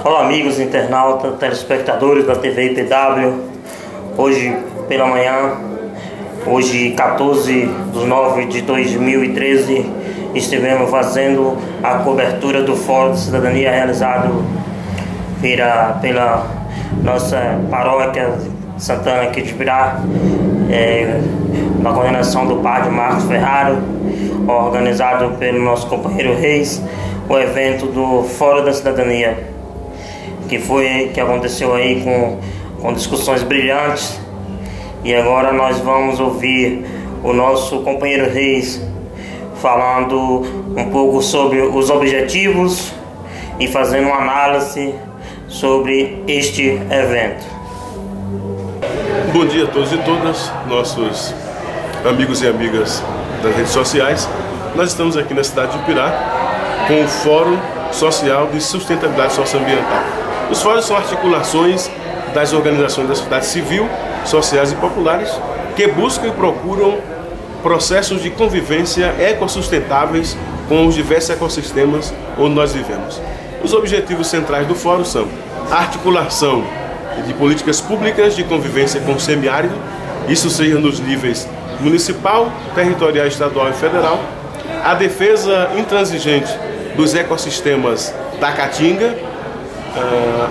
Olá amigos, internautas, telespectadores da TV IPW. Hoje pela manhã, hoje 14/9/2013, estivemos fazendo a cobertura do Fórum de Cidadania realizado pela nossa paróquia Santana aqui de Ibirá, na coordenação do padre Marcos Ferraro, organizado pelo nosso companheiro Reis, o evento do Fórum da Cidadania, que aconteceu aí com discussões brilhantes. E agora nós vamos ouvir o nosso companheiro Reis falando um pouco sobre os objetivos e fazendo uma análise sobre este evento. Bom dia a todos e todas, nossos amigos e amigas das redes sociais. Nós estamos aqui na cidade de Ibirá com o Fórum Social de Sustentabilidade Socioambiental. Os fóruns são articulações das organizações da sociedade civil, sociais e populares que buscam e procuram processos de convivência ecossustentáveis com os diversos ecossistemas onde nós vivemos. Os objetivos centrais do fórum são a articulação de políticas públicas de convivência com o semiárido, isso seja nos níveis municipal, territorial, estadual e federal, a defesa intransigente dos ecossistemas da Caatinga,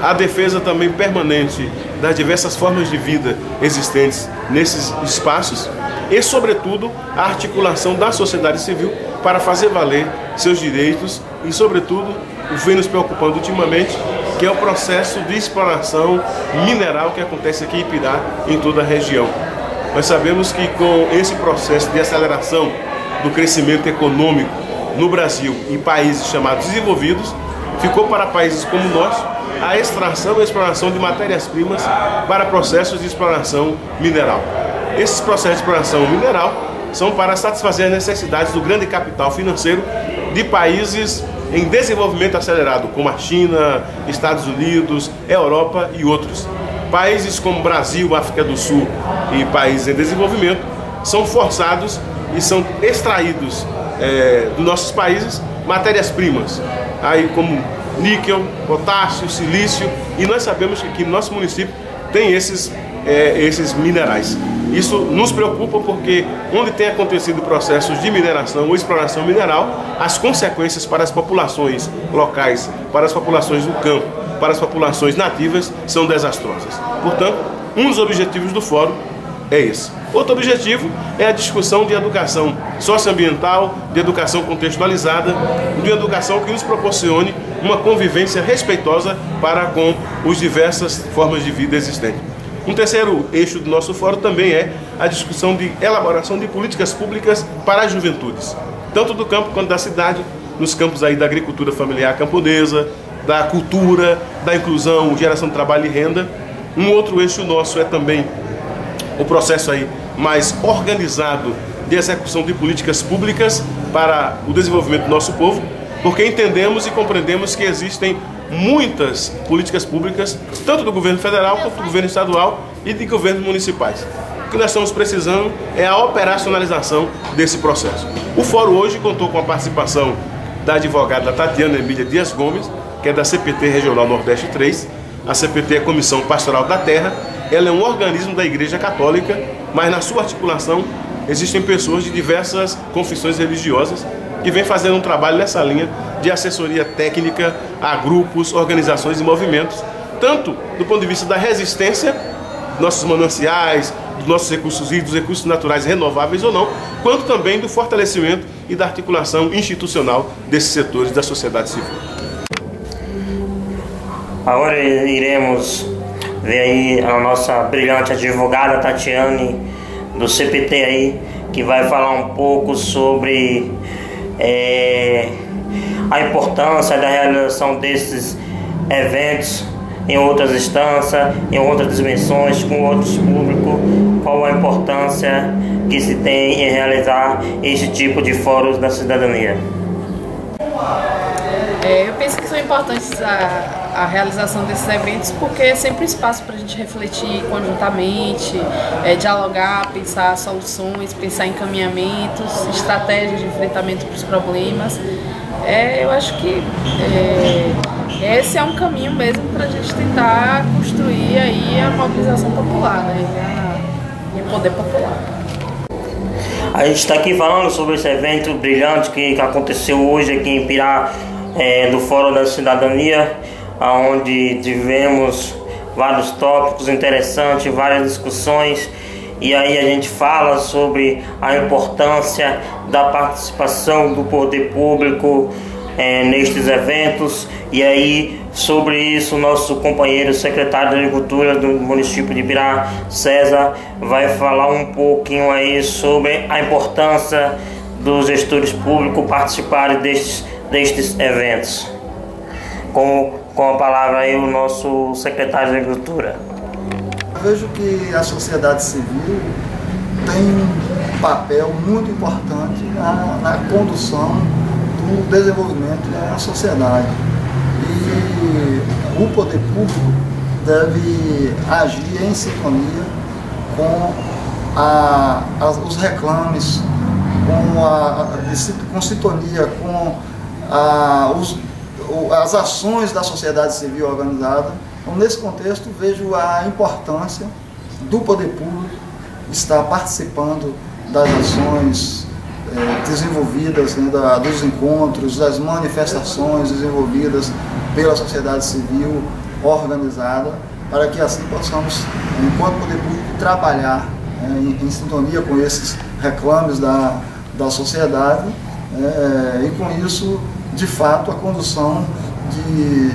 a defesa também permanente das diversas formas de vida existentes nesses espaços e, sobretudo, a articulação da sociedade civil para fazer valer seus direitos e, sobretudo, o que vem nos preocupando ultimamente, que é o processo de exploração mineral que acontece aqui em Ibirá e em toda a região. Nós sabemos que com esse processo de aceleração do crescimento econômico no Brasil e países chamados desenvolvidos, ficou para países como o nosso a extração e a exploração de matérias-primas para processos de exploração mineral. Esses processos de exploração mineral são para satisfazer as necessidades do grande capital financeiro de países em desenvolvimento acelerado, como a China, Estados Unidos, Europa e outros. Países como Brasil, África do Sul e países em desenvolvimento são forçados e são extraídos dos nossos países matérias-primas, aí como níquel, potássio, silício, e nós sabemos que aqui no nosso município tem esses minerais. Isso nos preocupa porque onde tem acontecido processos de mineração ou exploração mineral, as consequências para as populações locais, para as populações do campo, para as populações nativas são desastrosas. Portanto, um dos objetivos do fórum é esse. Outro objetivo é a discussão de educação socioambiental, de educação contextualizada, de educação que nos proporcione uma convivência respeitosa para com as diversas formas de vida existentes. Um terceiro eixo do nosso fórum também é a discussão de elaboração de políticas públicas para as juventudes, tanto do campo quanto da cidade, nos campos aí da agricultura familiar camponesa, da cultura, da inclusão, geração de trabalho e renda. Um outro eixo nosso é também o processo aí mais organizado de execução de políticas públicas para o desenvolvimento do nosso povo, porque entendemos e compreendemos que existem muitas políticas públicas, tanto do governo federal quanto do governo estadual e de governos municipais. O que nós estamos precisando é a operacionalização desse processo. O fórum hoje contou com a participação da advogada Tatiana Emília Dias Gomes, que é da CPT Regional Nordeste 3. A CPT é a Comissão Pastoral da Terra. Ela é um organismo da Igreja Católica, mas na sua articulação existem pessoas de diversas confissões religiosas que vêm fazendo um trabalho nessa linha de assessoria técnica a grupos, organizações e movimentos, tanto do ponto de vista da resistência dos nossos mananciais, dos nossos recursos hídricos, recursos naturais renováveis ou não, quanto também do fortalecimento e da articulação institucional desses setores da sociedade civil. Agora iremos ver aí a nossa brilhante advogada Tatiane do CPT aí, que vai falar um pouco sobre a importância da realização desses eventos em outras instâncias, em outras dimensões, com outros públicos, qual a importância que se tem em realizar este tipo de fóruns da cidadania. Eu penso que são importantes a realização desses eventos porque é sempre espaço para a gente refletir conjuntamente, dialogar, pensar soluções, pensar encaminhamentos, estratégias de enfrentamento para os problemas. Eu acho que Esse é um caminho mesmo para a gente tentar construir aí a mobilização popular, né? E o poder popular. A gente está aqui falando sobre esse evento brilhante que aconteceu hoje aqui em Pirá, do Fórum da Cidadania, onde tivemos vários tópicos interessantes, várias discussões, e aí a gente fala sobre a importância da participação do poder público nestes eventos. E aí, sobre isso, nosso companheiro secretário de Agricultura do município de Pirá, César, vai falar um pouquinho aí sobre a importância dos gestores públicos participarem destes eventos. Com a palavra aí o nosso secretário de Agricultura. Eu vejo que a sociedade civil tem um papel muito importante na condução do desenvolvimento da sociedade. E o poder público deve agir em sintonia com os reclames, com sintonia com as ações da sociedade civil organizada. Então, nesse contexto, vejo a importância do poder público estar participando das ações desenvolvidas, né, dos encontros, das manifestações desenvolvidas pela sociedade civil organizada, para que assim possamos, enquanto poder público, trabalhar em sintonia com esses reclames da sociedade e com isso, de fato, a condução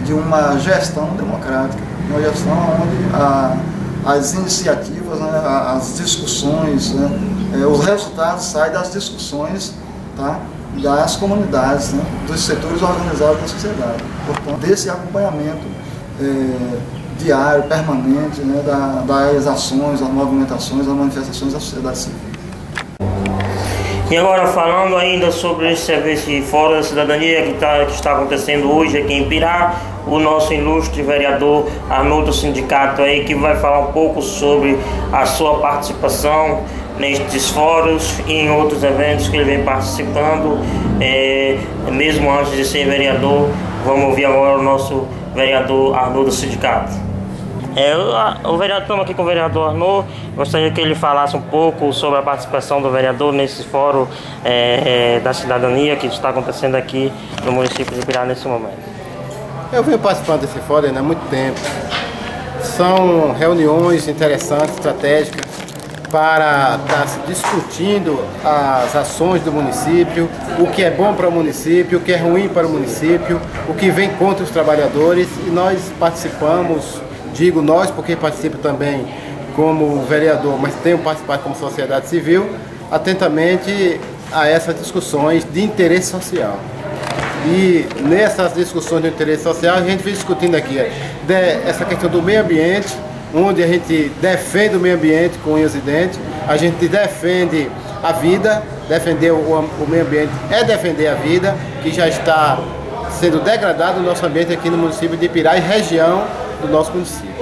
de uma gestão democrática, uma gestão onde as iniciativas, né, as discussões, né, os resultados saem das discussões, tá, das comunidades, né, dos setores organizados da sociedade. Portanto, desse acompanhamento diário, permanente, né, das ações, das movimentações, das manifestações da sociedade civil. E agora, falando ainda sobre esse Fórum da Cidadania que está acontecendo hoje aqui em Pirá, o nosso ilustre vereador Arnoldo Sindicato aí, que vai falar um pouco sobre a sua participação nestes fóruns e em outros eventos que ele vem participando, mesmo antes de ser vereador. Vamos ouvir agora o nosso vereador Arnoldo Sindicato. Estamos aqui com o vereador Arnoldo. Gostaria que ele falasse um pouco sobre a participação do vereador nesse fórum da cidadania que está acontecendo aqui no município de Pirá nesse momento. Eu venho participando desse fórum há muito tempo. São reuniões interessantes, estratégicas, para estar se discutindo as ações do município, o que é bom para o município, o que é ruim para o município, o que vem contra os trabalhadores, e nós participamos. Digo nós porque participo também como vereador, mas tenho participado como sociedade civil, atentamente a essas discussões de interesse social. E nessas discussões de interesse social a gente vem discutindo aqui essa questão do meio ambiente, onde a gente defende o meio ambiente com unhas e dentes, a gente defende a vida, defender o meio ambiente é defender a vida, que já está sendo degradado o nosso ambiente aqui no município de Pirá e região do nosso município.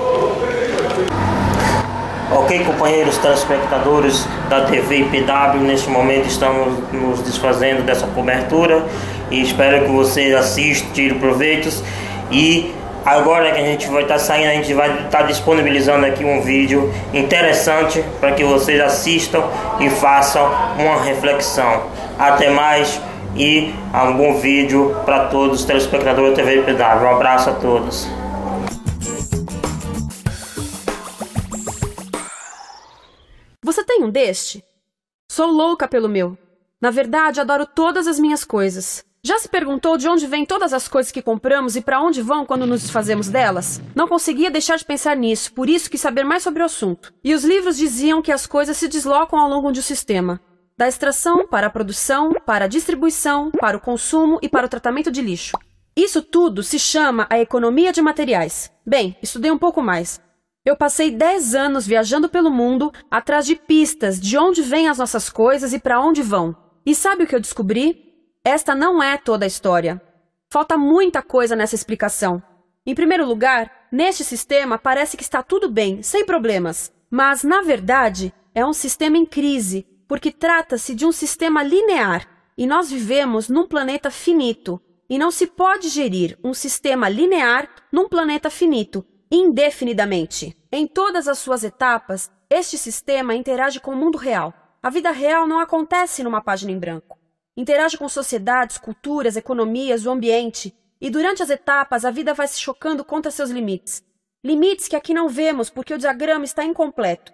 Ok, companheiros telespectadores da TV IPW, neste momento estamos nos desfazendo dessa cobertura e espero que vocês assistam, tirem proveitos. E agora que a gente vai estar saindo, a gente vai estar disponibilizando aqui um vídeo interessante para que vocês assistam e façam uma reflexão. Até mais e um bom vídeo para todos os telespectadores da TV IPW. Um abraço a todos. Você tem um deste? Sou louca pelo meu. Na verdade, adoro todas as minhas coisas. Já se perguntou de onde vêm todas as coisas que compramos e para onde vão quando nos desfazemos delas? Não conseguia deixar de pensar nisso, por isso quis saber mais sobre o assunto. E os livros diziam que as coisas se deslocam ao longo de um sistema. Da extração, para a produção, para a distribuição, para o consumo e para o tratamento de lixo. Isso tudo se chama a economia de materiais. Bem, estudei um pouco mais. Eu passei 10 anos viajando pelo mundo atrás de pistas de onde vêm as nossas coisas e para onde vão. E sabe o que eu descobri? Esta não é toda a história. Falta muita coisa nessa explicação. Em primeiro lugar, neste sistema parece que está tudo bem, sem problemas. Mas, na verdade, é um sistema em crise, porque trata-se de um sistema linear. E nós vivemos num planeta finito. E não se pode gerir um sistema linear num planeta finito, indefinidamente. Em todas as suas etapas, este sistema interage com o mundo real. A vida real não acontece numa página em branco. Interage com sociedades, culturas, economias, o ambiente. E durante as etapas, a vida vai se chocando contra seus limites. Limites que aqui não vemos porque o diagrama está incompleto.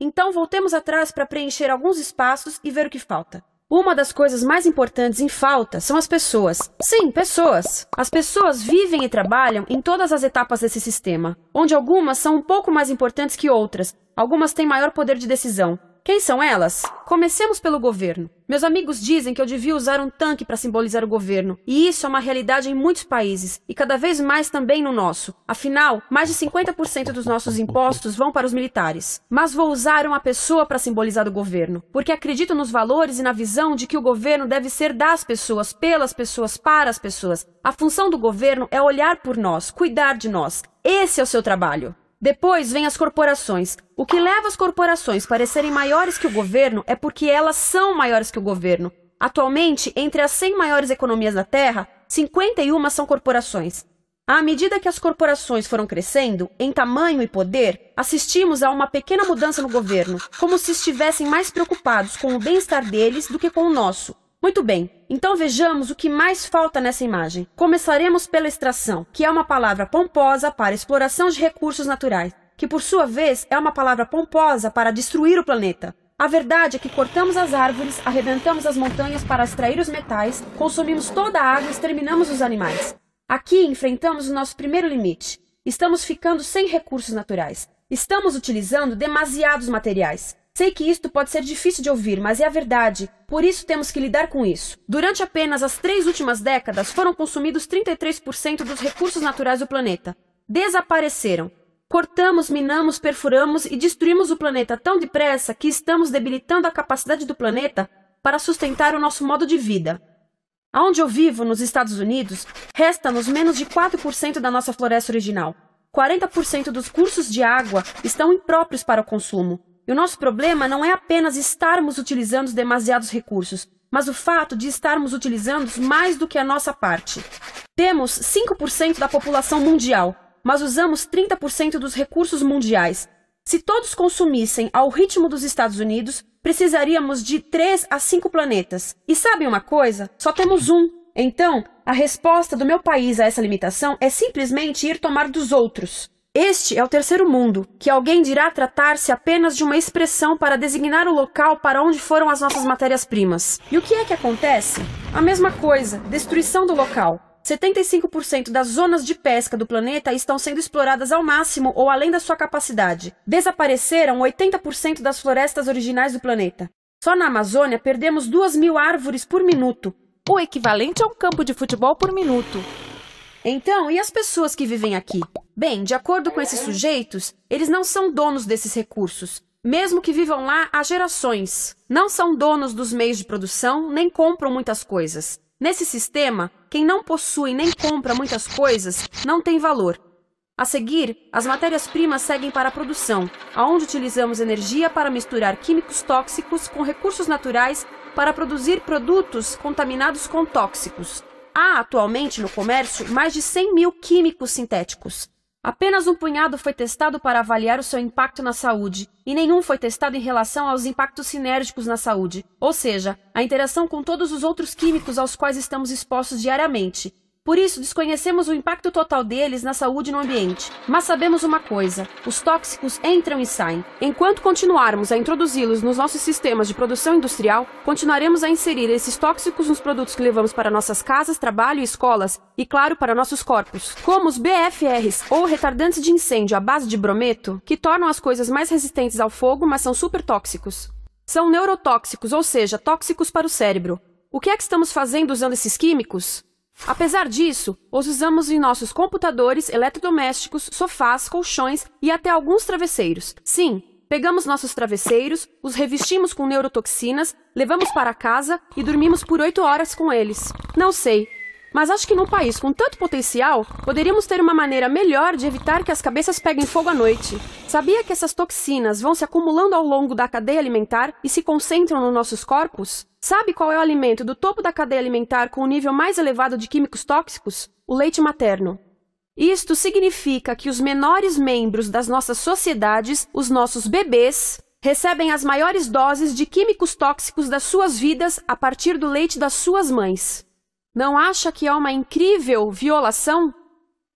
Então voltemos atrás para preencher alguns espaços e ver o que falta. Uma das coisas mais importantes em falta são as pessoas. Sim, pessoas. As pessoas vivem e trabalham em todas as etapas desse sistema, onde algumas são um pouco mais importantes que outras, algumas têm maior poder de decisão. Quem são elas? Comecemos pelo governo. Meus amigos dizem que eu devia usar um tanque para simbolizar o governo, e isso é uma realidade em muitos países, e cada vez mais também no nosso. Afinal, mais de 50% dos nossos impostos vão para os militares. Mas vou usar uma pessoa para simbolizar o governo, porque acredito nos valores e na visão de que o governo deve ser das pessoas, pelas pessoas, para as pessoas. A função do governo é olhar por nós, cuidar de nós. Esse é o seu trabalho. Depois vem as corporações. O que leva as corporações a parecerem maiores que o governo é porque elas são maiores que o governo. Atualmente, entre as 100 maiores economias da Terra, 51 são corporações. À medida que as corporações foram crescendo, em tamanho e poder, assistimos a uma pequena mudança no governo, como se estivessem mais preocupados com o bem-estar deles do que com o nosso. Muito bem, então vejamos o que mais falta nessa imagem. Começaremos pela extração, que é uma palavra pomposa para exploração de recursos naturais, que por sua vez é uma palavra pomposa para destruir o planeta. A verdade é que cortamos as árvores, arrebentamos as montanhas para extrair os metais, consumimos toda a água e exterminamos os animais. Aqui enfrentamos o nosso primeiro limite. Estamos ficando sem recursos naturais. Estamos utilizando demasiados materiais. Sei que isto pode ser difícil de ouvir, mas é a verdade. Por isso temos que lidar com isso. Durante apenas as 3 últimas décadas, foram consumidos 33% dos recursos naturais do planeta. Desapareceram. Cortamos, minamos, perfuramos e destruímos o planeta tão depressa que estamos debilitando a capacidade do planeta para sustentar o nosso modo de vida. Aonde eu vivo, nos Estados Unidos, resta-nos menos de 4% da nossa floresta original. 40% dos cursos de água estão impróprios para o consumo. E o nosso problema não é apenas estarmos utilizando demasiados recursos, mas o fato de estarmos utilizando mais do que a nossa parte. Temos 5% da população mundial, mas usamos 30% dos recursos mundiais. Se todos consumissem ao ritmo dos Estados Unidos, precisaríamos de 3 a 5 planetas. E sabem uma coisa? Só temos um. Então, a resposta do meu país a essa limitação é simplesmente ir tomar dos outros. Este é o terceiro mundo, que alguém dirá tratar-se apenas de uma expressão para designar o local para onde foram as nossas matérias-primas. E o que é que acontece? A mesma coisa, destruição do local. 75% das zonas de pesca do planeta estão sendo exploradas ao máximo ou além da sua capacidade. Desapareceram 80% das florestas originais do planeta. Só na Amazônia perdemos 2.000 árvores por minuto, o equivalente a um campo de futebol por minuto. Então, e as pessoas que vivem aqui? Bem, de acordo com esses sujeitos, eles não são donos desses recursos, mesmo que vivam lá há gerações. Não são donos dos meios de produção, nem compram muitas coisas. Nesse sistema, quem não possui nem compra muitas coisas não tem valor. A seguir, as matérias-primas seguem para a produção, onde utilizamos energia para misturar químicos tóxicos com recursos naturais para produzir produtos contaminados com tóxicos. Há atualmente no comércio mais de 100.000 químicos sintéticos. Apenas um punhado foi testado para avaliar o seu impacto na saúde, e nenhum foi testado em relação aos impactos sinérgicos na saúde, ou seja, a interação com todos os outros químicos aos quais estamos expostos diariamente. Por isso, desconhecemos o impacto total deles na saúde e no ambiente. Mas sabemos uma coisa, os tóxicos entram e saem. Enquanto continuarmos a introduzi-los nos nossos sistemas de produção industrial, continuaremos a inserir esses tóxicos nos produtos que levamos para nossas casas, trabalho e escolas, e claro, para nossos corpos. Como os BFRs, ou retardantes de incêndio à base de brometo, que tornam as coisas mais resistentes ao fogo, mas são super tóxicos. São neurotóxicos, ou seja, tóxicos para o cérebro. O que é que estamos fazendo usando esses químicos? Apesar disso, os usamos em nossos computadores, eletrodomésticos, sofás, colchões e até alguns travesseiros. Sim, pegamos nossos travesseiros, os revestimos com neurotoxinas, levamos para casa e dormimos por 8 horas com eles. Não sei. Mas acho que num país com tanto potencial, poderíamos ter uma maneira melhor de evitar que as cabeças peguem fogo à noite. Sabia que essas toxinas vão se acumulando ao longo da cadeia alimentar e se concentram nos nossos corpos? Sabe qual é o alimento do topo da cadeia alimentar com o nível mais elevado de químicos tóxicos? O leite materno. Isto significa que os menores membros das nossas sociedades, os nossos bebês, recebem as maiores doses de químicos tóxicos das suas vidas a partir do leite das suas mães. Não acha que é uma incrível violação?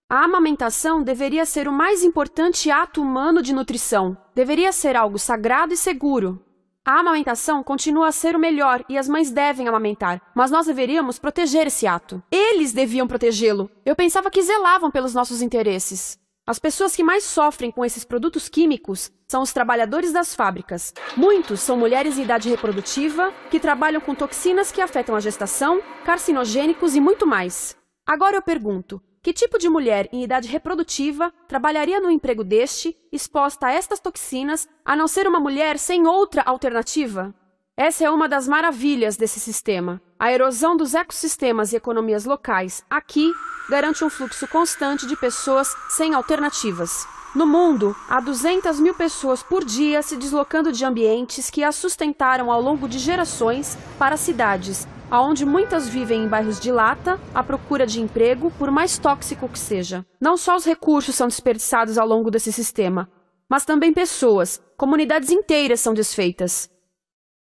A amamentação deveria ser o mais importante ato humano de nutrição. Deveria ser algo sagrado e seguro. A amamentação continua a ser o melhor e as mães devem amamentar, mas nós deveríamos proteger esse ato. Eles deviam protegê-lo. Eu pensava que zelavam pelos nossos interesses. As pessoas que mais sofrem com esses produtos químicos são os trabalhadores das fábricas. Muitos são mulheres em idade reprodutiva que trabalham com toxinas que afetam a gestação, carcinogênicos e muito mais. Agora eu pergunto, que tipo de mulher em idade reprodutiva trabalharia no emprego deste, exposta a estas toxinas, a não ser uma mulher sem outra alternativa? Essa é uma das maravilhas desse sistema. A erosão dos ecossistemas e economias locais aqui garante um fluxo constante de pessoas sem alternativas. No mundo, há 200 mil pessoas por dia se deslocando de ambientes que as sustentaram ao longo de gerações para cidades, onde muitas vivem em bairros de lata, à procura de emprego, por mais tóxico que seja. Não só os recursos são desperdiçados ao longo desse sistema, mas também pessoas, comunidades inteiras são desfeitas.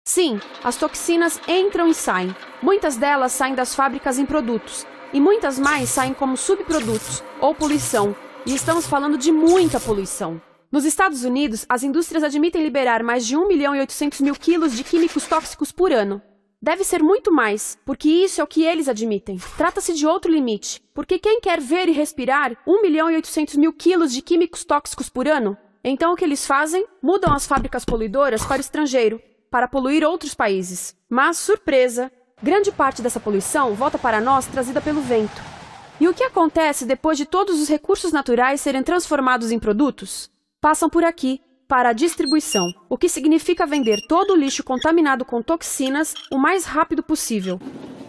Sim, as toxinas entram e saem. Muitas delas saem das fábricas em produtos, e muitas mais saem como subprodutos ou poluição, e estamos falando de muita poluição. Nos Estados Unidos, as indústrias admitem liberar mais de 1.800.000 quilos de químicos tóxicos por ano. Deve ser muito mais, porque isso é o que eles admitem. Trata-se de outro limite, porque quem quer ver e respirar 1.800.000 quilos de químicos tóxicos por ano? Então o que eles fazem? Mudam as fábricas poluidoras para o estrangeiro, para poluir outros países. Mas, surpresa, grande parte dessa poluição volta para nós trazida pelo vento. E o que acontece depois de todos os recursos naturais serem transformados em produtos? Passam por aqui, para a distribuição, o que significa vender todo o lixo contaminado com toxinas o mais rápido possível.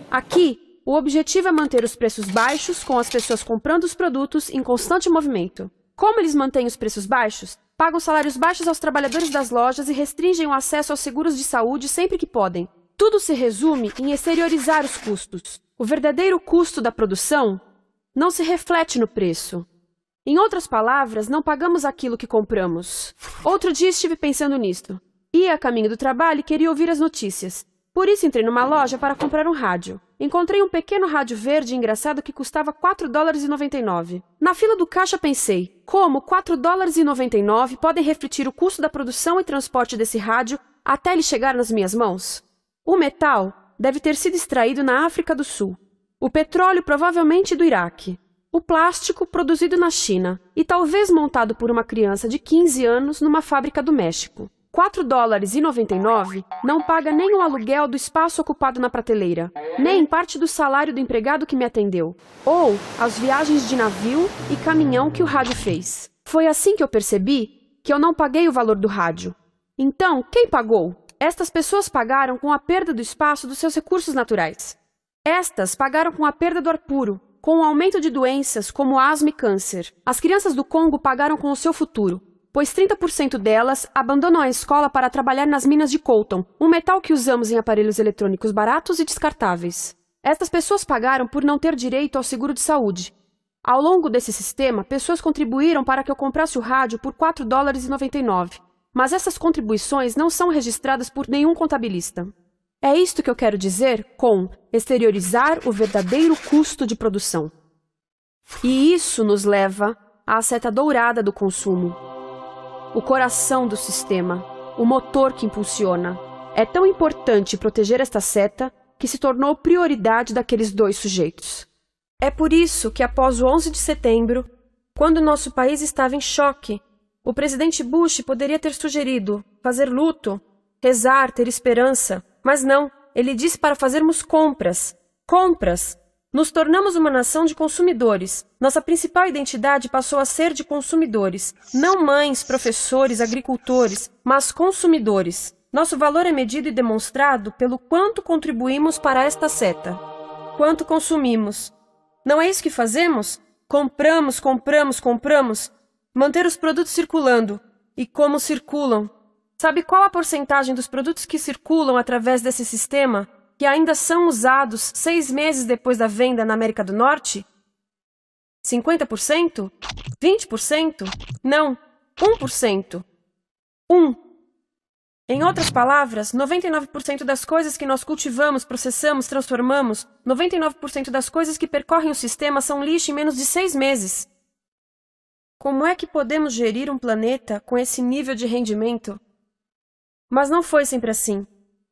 Aqui, o objetivo é manter os preços baixos, com as pessoas comprando os produtos em constante movimento. Como eles mantêm os preços baixos? Pagam salários baixos aos trabalhadores das lojas e restringem o acesso aos seguros de saúde sempre que podem. Tudo se resume em exteriorizar os custos. O verdadeiro custo da produção não se reflete no preço. Em outras palavras, não pagamos aquilo que compramos. Outro dia estive pensando nisto. Ia a caminho do trabalho e queria ouvir as notícias. Por isso entrei numa loja para comprar um rádio. Encontrei um pequeno rádio verde engraçado que custava $4,99. Na fila do caixa pensei, como $4,99 podem refletir o custo da produção e transporte desse rádio até ele chegar nas minhas mãos? O metal deve ter sido extraído na África do Sul. O petróleo provavelmente do Iraque. O plástico produzido na China e talvez montado por uma criança de 15 anos numa fábrica do México. $4,99 não paga nem o aluguel do espaço ocupado na prateleira, nem parte do salário do empregado que me atendeu, ou as viagens de navio e caminhão que o rádio fez. Foi assim que eu percebi que eu não paguei o valor do rádio. Então, quem pagou? Estas pessoas pagaram com a perda do espaço dos seus recursos naturais. Estas pagaram com a perda do ar puro, com o aumento de doenças como asma e câncer. As crianças do Congo pagaram com o seu futuro, pois 30% delas abandonam a escola para trabalhar nas minas de coltan, um metal que usamos em aparelhos eletrônicos baratos e descartáveis. Estas pessoas pagaram por não ter direito ao seguro de saúde. Ao longo desse sistema, pessoas contribuíram para que eu comprasse o rádio por $4,99. Mas essas contribuições não são registradas por nenhum contabilista. É isto que eu quero dizer com exteriorizar o verdadeiro custo de produção. E isso nos leva à seta dourada do consumo. O coração do sistema, o motor que impulsiona. É tão importante proteger esta seta que se tornou prioridade daqueles dois sujeitos. É por isso que após o 11 de setembro, quando nosso país estava em choque, o presidente Bush poderia ter sugerido fazer luto, rezar, ter esperança, mas não, ele disse para fazermos compras. Compras! Nos tornamos uma nação de consumidores. Nossa principal identidade passou a ser de consumidores. Não mães, professores, agricultores, mas consumidores. Nosso valor é medido e demonstrado pelo quanto contribuímos para esta seta. Quanto consumimos. Não é isso que fazemos? Compramos, compramos, compramos. Manter os produtos circulando. E como circulam? Sabe qual a porcentagem dos produtos que circulam através desse sistema que ainda são usados 6 meses depois da venda na América do Norte? 50%? 20%? Não, 1%. 1. Em outras palavras, 99% das coisas que nós cultivamos, processamos, transformamos, 99% das coisas que percorrem o sistema são lixo em menos de 6 meses. Como é que podemos gerir um planeta com esse nível de rendimento? Mas não foi sempre assim.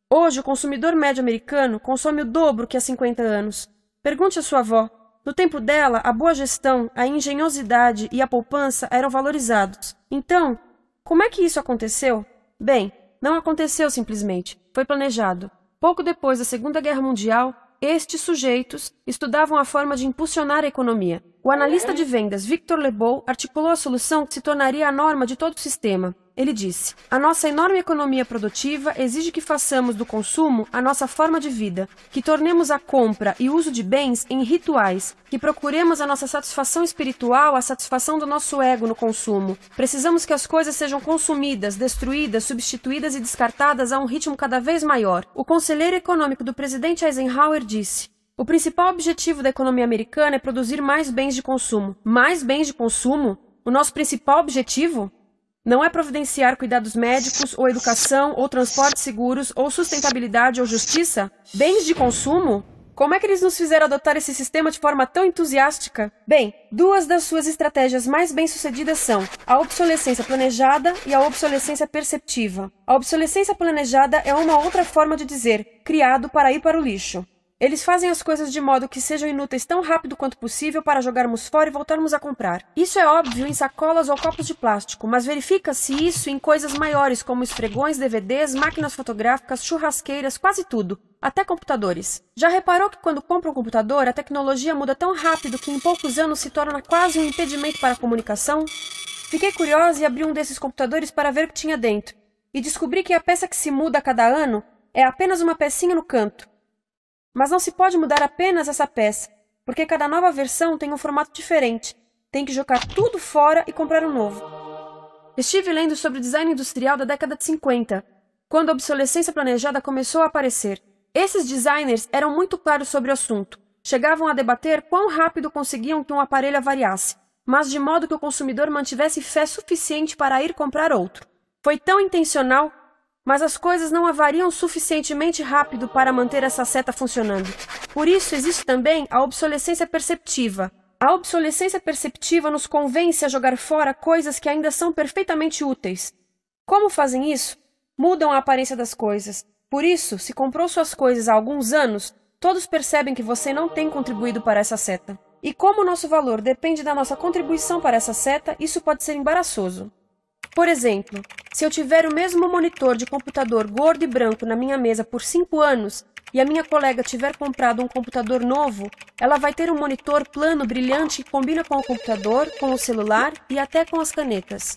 Hoje, o consumidor médio americano consome o dobro que há 50 anos. Pergunte à sua avó. No tempo dela, a boa gestão, a engenhosidade e a poupança eram valorizados. Então, como é que isso aconteceu? Bem, não aconteceu simplesmente. Foi planejado. Pouco depois da Segunda Guerra Mundial, estes sujeitos estudavam a forma de impulsionar a economia. O analista de vendas Victor Lebow articulou a solução que se tornaria a norma de todo o sistema. Ele disse: a nossa enorme economia produtiva exige que façamos do consumo a nossa forma de vida, que tornemos a compra e o uso de bens em rituais, que procuremos a nossa satisfação espiritual, a satisfação do nosso ego no consumo. Precisamos que as coisas sejam consumidas, destruídas, substituídas e descartadas a um ritmo cada vez maior. O conselheiro econômico do presidente Eisenhower disse: o principal objetivo da economia americana é produzir mais bens de consumo. Mais bens de consumo? O nosso principal objetivo? Não é providenciar cuidados médicos, ou educação, ou transportes seguros, ou sustentabilidade, ou justiça? Bens de consumo? Como é que eles nos fizeram adotar esse sistema de forma tão entusiástica? Bem, 2 das suas estratégias mais bem-sucedidas são a obsolescência planejada e a obsolescência perceptiva. A obsolescência planejada é uma outra forma de dizer criado para ir para o lixo. Eles fazem as coisas de modo que sejam inúteis tão rápido quanto possível para jogarmos fora e voltarmos a comprar. Isso é óbvio em sacolas ou copos de plástico, mas verifica-se isso em coisas maiores como esfregões, DVDs, máquinas fotográficas, churrasqueiras, quase tudo, até computadores. Já reparou que quando compra um computador, a tecnologia muda tão rápido que em poucos anos se torna quase um impedimento para a comunicação? Fiquei curiosa e abri um desses computadores para ver o que tinha dentro, e descobri que a peça que se muda a cada ano é apenas uma pecinha no canto. Mas não se pode mudar apenas essa peça, porque cada nova versão tem um formato diferente. Tem que jogar tudo fora e comprar um novo. Estive lendo sobre o design industrial da década de 50, quando a obsolescência planejada começou a aparecer. Esses designers eram muito claros sobre o assunto. Chegavam a debater quão rápido conseguiam que um aparelho avariasse, mas de modo que o consumidor mantivesse fé suficiente para ir comprar outro. Foi tão intencional, mas as coisas não avariam suficientemente rápido para manter essa seta funcionando. Por isso existe também a obsolescência perceptiva. A obsolescência perceptiva nos convence a jogar fora coisas que ainda são perfeitamente úteis. Como fazem isso? Mudam a aparência das coisas. Por isso, se comprou suas coisas há alguns anos, todos percebem que você não tem contribuído para essa seta. E como o nosso valor depende da nossa contribuição para essa seta, isso pode ser embaraçoso. Por exemplo, se eu tiver o mesmo monitor de computador gordo e branco na minha mesa por 5 anos e a minha colega tiver comprado um computador novo, ela vai ter um monitor plano brilhante que combina com o computador, com o celular e até com as canetas.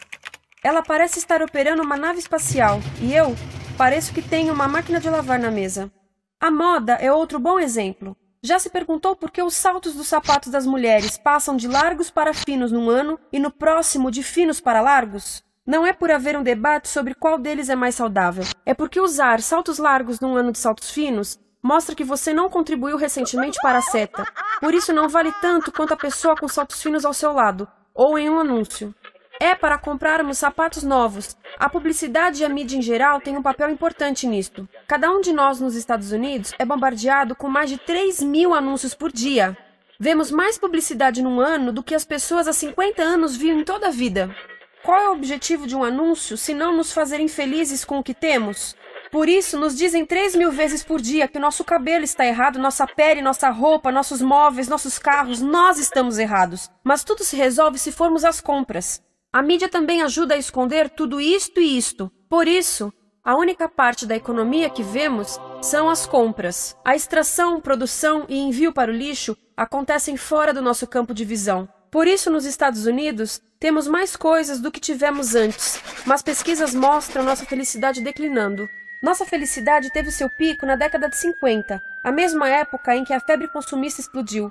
Ela parece estar operando uma nave espacial e eu pareço que tenho uma máquina de lavar na mesa. A moda é outro bom exemplo. Já se perguntou por que os saltos dos sapatos das mulheres passam de largos para finos num ano e no próximo de finos para largos? Não é por haver um debate sobre qual deles é mais saudável. É porque usar saltos largos num ano de saltos finos mostra que você não contribuiu recentemente para a seta. Por isso não vale tanto quanto a pessoa com saltos finos ao seu lado, ou em um anúncio. É para comprarmos sapatos novos. A publicidade e a mídia em geral têm um papel importante nisto. Cada um de nós nos Estados Unidos é bombardeado com mais de 3.000 anúncios por dia. Vemos mais publicidade num ano do que as pessoas há 50 anos viam em toda a vida. Qual é o objetivo de um anúncio se não nos fazer infelizes com o que temos? Por isso, nos dizem 3.000 vezes por dia que o nosso cabelo está errado, nossa pele, nossa roupa, nossos móveis, nossos carros, nós estamos errados. Mas tudo se resolve se formos às compras. A mídia também ajuda a esconder tudo isto e isto. Por isso, a única parte da economia que vemos são as compras. A extração, produção e envio para o lixo acontecem fora do nosso campo de visão. Por isso, nos Estados Unidos, temos mais coisas do que tivemos antes, mas pesquisas mostram nossa felicidade declinando. Nossa felicidade teve seu pico na década de 50, a mesma época em que a febre consumista explodiu.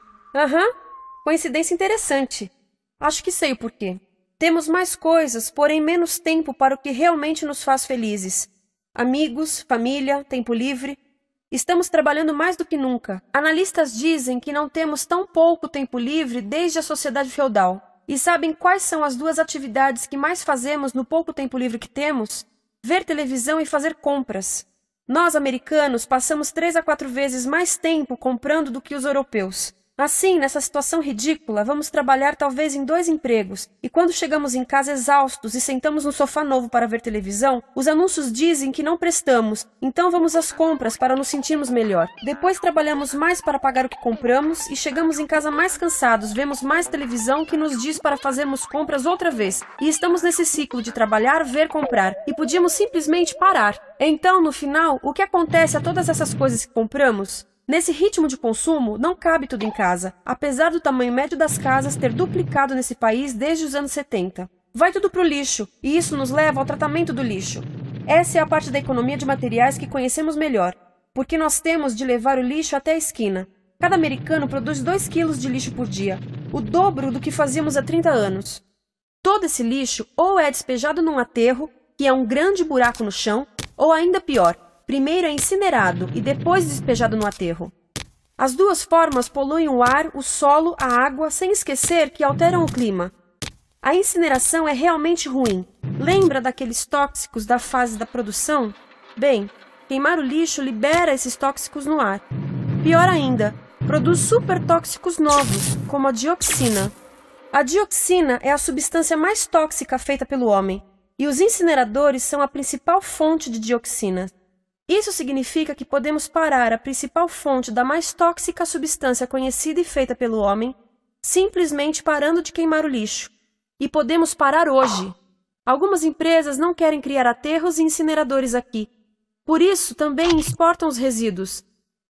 Coincidência interessante. Acho que sei o porquê. Temos mais coisas, porém menos tempo para o que realmente nos faz felizes. Amigos, família, tempo livre. Estamos trabalhando mais do que nunca. Analistas dizem que não temos tão pouco tempo livre desde a sociedade feudal. E sabem quais são as duas atividades que mais fazemos no pouco tempo livre que temos? Ver televisão e fazer compras. Nós, americanos, passamos 3 a 4 vezes mais tempo comprando do que os europeus. Assim, nessa situação ridícula, vamos trabalhar talvez em 2 empregos, e quando chegamos em casa exaustos e sentamos no sofá novo para ver televisão, os anúncios dizem que não prestamos, então vamos às compras para nos sentirmos melhor. Depois trabalhamos mais para pagar o que compramos e chegamos em casa mais cansados, vemos mais televisão que nos diz para fazermos compras outra vez. E estamos nesse ciclo de trabalhar, ver, comprar, e podíamos simplesmente parar. Então, no final, o que acontece a todas essas coisas que compramos? Nesse ritmo de consumo, não cabe tudo em casa, apesar do tamanho médio das casas ter duplicado nesse país desde os anos 70. Vai tudo para o lixo, e isso nos leva ao tratamento do lixo. Essa é a parte da economia de materiais que conhecemos melhor, porque nós temos de levar o lixo até a esquina. Cada americano produz 2 quilos de lixo por dia, o dobro do que fazíamos há 30 anos. Todo esse lixo ou é despejado num aterro, que é um grande buraco no chão, ou ainda pior, primeiro é incinerado e depois despejado no aterro. As duas formas poluem o ar, o solo, a água, sem esquecer que alteram o clima. A incineração é realmente ruim. Lembra daqueles tóxicos da fase da produção? Bem, queimar o lixo libera esses tóxicos no ar. Pior ainda, produz supertóxicos novos, como a dioxina. A dioxina é a substância mais tóxica feita pelo homem, e os incineradores são a principal fonte de dioxina. Isso significa que podemos parar a principal fonte da mais tóxica substância conhecida e feita pelo homem, simplesmente parando de queimar o lixo. E podemos parar hoje. Algumas empresas não querem criar aterros e incineradores aqui. Por isso, também exportam os resíduos.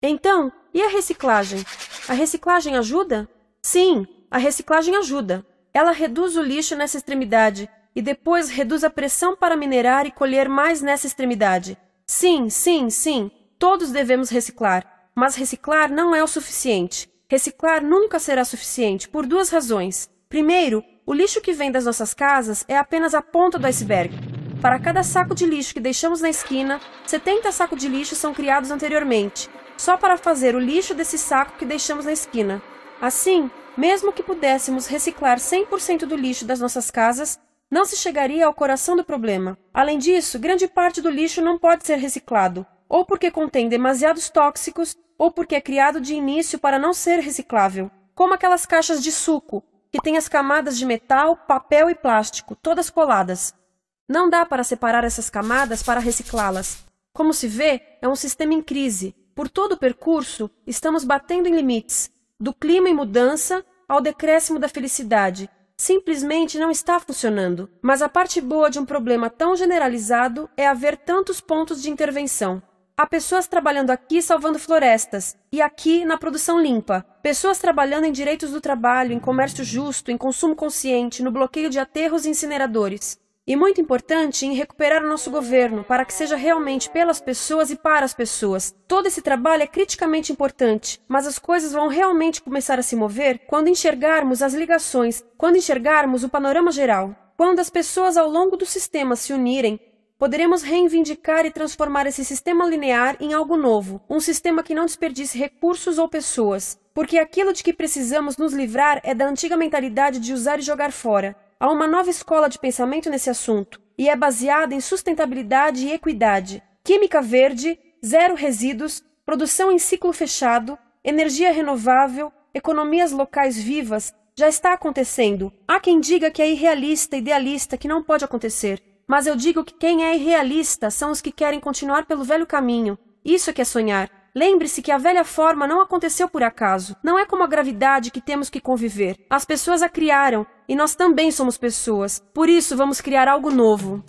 Então, e a reciclagem? A reciclagem ajuda? Sim, a reciclagem ajuda. Ela reduz o lixo nessa extremidade e depois reduz a pressão para minerar e colher mais nessa extremidade. Sim, sim, sim, todos devemos reciclar, mas reciclar não é o suficiente. Reciclar nunca será suficiente, por 2 razões. Primeiro, o lixo que vem das nossas casas é apenas a ponta do iceberg. Para cada saco de lixo que deixamos na esquina, 70 sacos de lixo são criados anteriormente, só para fazer o lixo desse saco que deixamos na esquina. Assim, mesmo que pudéssemos reciclar 100% do lixo das nossas casas, não se chegaria ao coração do problema. Além disso, grande parte do lixo não pode ser reciclado, ou porque contém demasiados tóxicos, ou porque é criado de início para não ser reciclável, como aquelas caixas de suco, que têm as camadas de metal, papel e plástico, todas coladas. Não dá para separar essas camadas para reciclá-las. Como se vê, é um sistema em crise. Por todo o percurso, estamos batendo em limites, do clima em mudança ao decréscimo da felicidade. Simplesmente não está funcionando. Mas a parte boa de um problema tão generalizado é haver tantos pontos de intervenção. Há pessoas trabalhando aqui salvando florestas, e aqui na produção limpa. Pessoas trabalhando em direitos do trabalho, em comércio justo, em consumo consciente, no bloqueio de aterros e incineradores. E muito importante, em recuperar o nosso governo, para que seja realmente pelas pessoas e para as pessoas. Todo esse trabalho é criticamente importante, mas as coisas vão realmente começar a se mover quando enxergarmos as ligações, quando enxergarmos o panorama geral. Quando as pessoas ao longo do sistema se unirem, poderemos reivindicar e transformar esse sistema linear em algo novo, um sistema que não desperdice recursos ou pessoas, porque aquilo de que precisamos nos livrar é da antiga mentalidade de usar e jogar fora. Há uma nova escola de pensamento nesse assunto, e é baseada em sustentabilidade e equidade, química verde, 0 resíduos, produção em ciclo fechado, energia renovável, economias locais vivas. Já está acontecendo. Há quem diga que é irrealista, idealista, que não pode acontecer. Mas eu digo que quem é irrealista são os que querem continuar pelo velho caminho. Isso é que é sonhar. Lembre-se que a velha forma não aconteceu por acaso. Não é como a gravidade que temos que conviver. As pessoas a criaram, e nós também somos pessoas. Por isso vamos criar algo novo.